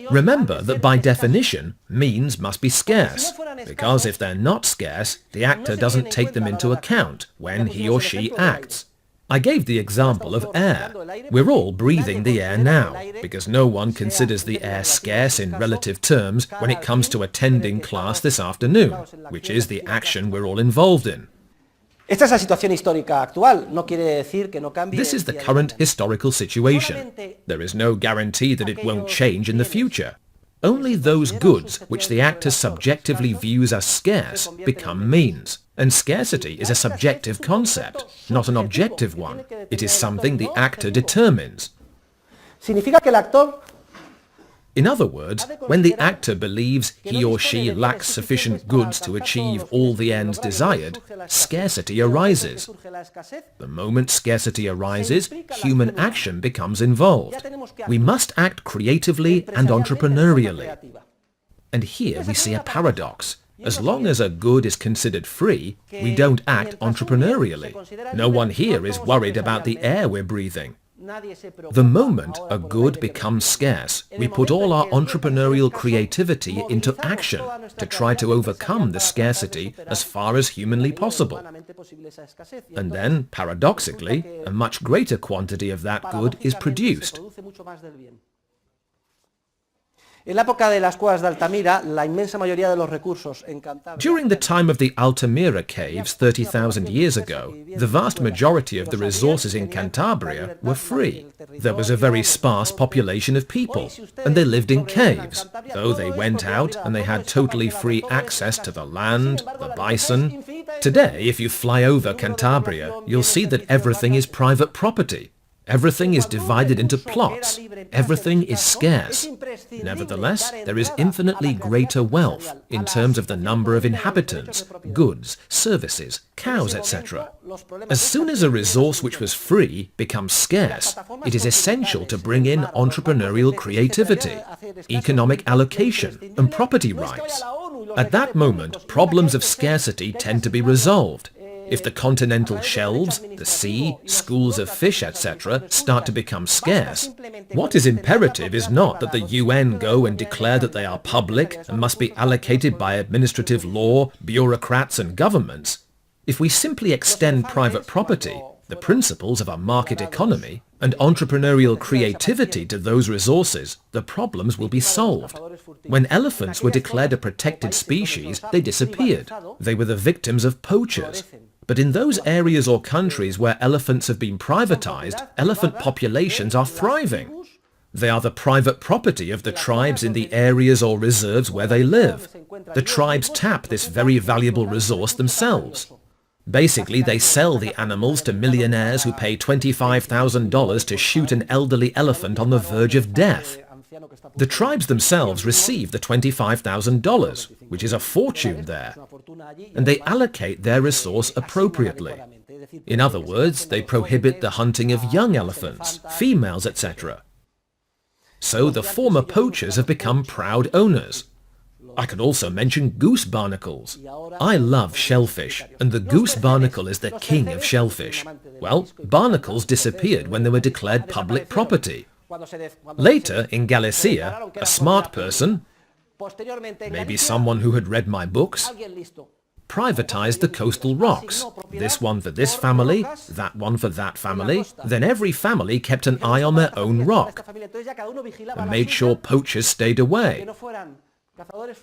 Remember that by definition, means must be scarce, because if they're not scarce, the actor doesn't take them into account when he or she acts. I gave the example of air. We're all breathing the air now, because no one considers the air scarce in relative terms when it comes to attending class this afternoon, which is the action we're all involved in. This is the current historical situation. There is no guarantee that it won't change in the future. Only those goods which the actor subjectively views as scarce become means. And scarcity is a subjective concept, not an objective one. It is something the actor determines. In other words, when the actor believes he or she lacks sufficient goods to achieve all the ends desired, scarcity arises. The moment scarcity arises, human action becomes involved. We must act creatively and entrepreneurially. And here we see a paradox. As long as a good is considered free, we don't act entrepreneurially. No one here is worried about the air we're breathing. The moment a good becomes scarce, we put all our entrepreneurial creativity into action to try to overcome the scarcity as far as humanly possible. And then, paradoxically, a much greater quantity of that good is produced. During the time of the Altamira caves 30,000 years ago, the vast majority of the resources in Cantabria were free. There was a very sparse population of people, and they lived in caves, though they went out and they had totally free access to the land, the bison. Today, if you fly over Cantabria, you'll see that everything is private property. Everything is divided into plots. Everything is scarce. Nevertheless, there is infinitely greater wealth in terms of the number of inhabitants, goods, services, cows, etc. As soon as a resource which was free becomes scarce, it is essential to bring in entrepreneurial creativity, economic allocation, and property rights. At that moment, problems of scarcity tend to be resolved. If the continental shelves, the sea, schools of fish, etc. start to become scarce, what is imperative is not that the UN go and declare that they are public and must be allocated by administrative law, bureaucrats and governments. If we simply extend private property, the principles of a market economy, and entrepreneurial creativity to those resources, the problems will be solved. When elephants were declared a protected species, they disappeared. They were the victims of poachers. But in those areas or countries where elephants have been privatized, elephant populations are thriving. They are the private property of the tribes in the areas or reserves where they live. The tribes tap this very valuable resource themselves. Basically, they sell the animals to millionaires who pay $25,000 to shoot an elderly elephant on the verge of death. The tribes themselves receive the $25,000, which is a fortune there, and they allocate their resource appropriately. In other words, they prohibit the hunting of young elephants, females, etc. So the former poachers have become proud owners. I could also mention goose barnacles. I love shellfish, and the goose barnacle is the king of shellfish. Well, barnacles disappeared when they were declared public property. Later, in Galicia, a smart person, maybe someone who had read my books, privatized the coastal rocks. This one for this family, that one for that family. Then every family kept an eye on their own rock and made sure poachers stayed away.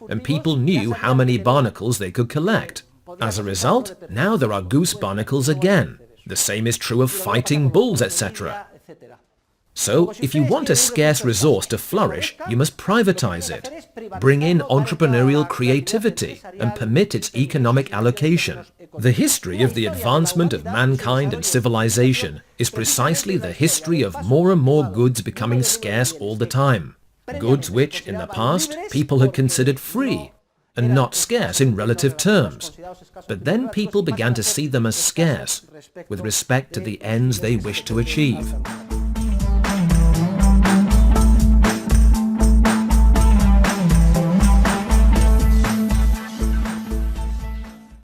And people knew how many barnacles they could collect. As a result, now there are goose barnacles again. The same is true of fighting bulls, etc. So, if you want a scarce resource to flourish, you must privatize it, bring in entrepreneurial creativity, and permit its economic allocation. The history of the advancement of mankind and civilization is precisely the history of more and more goods becoming scarce all the time. Goods which, in the past, people had considered free and not scarce in relative terms. But then people began to see them as scarce with respect to the ends they wished to achieve.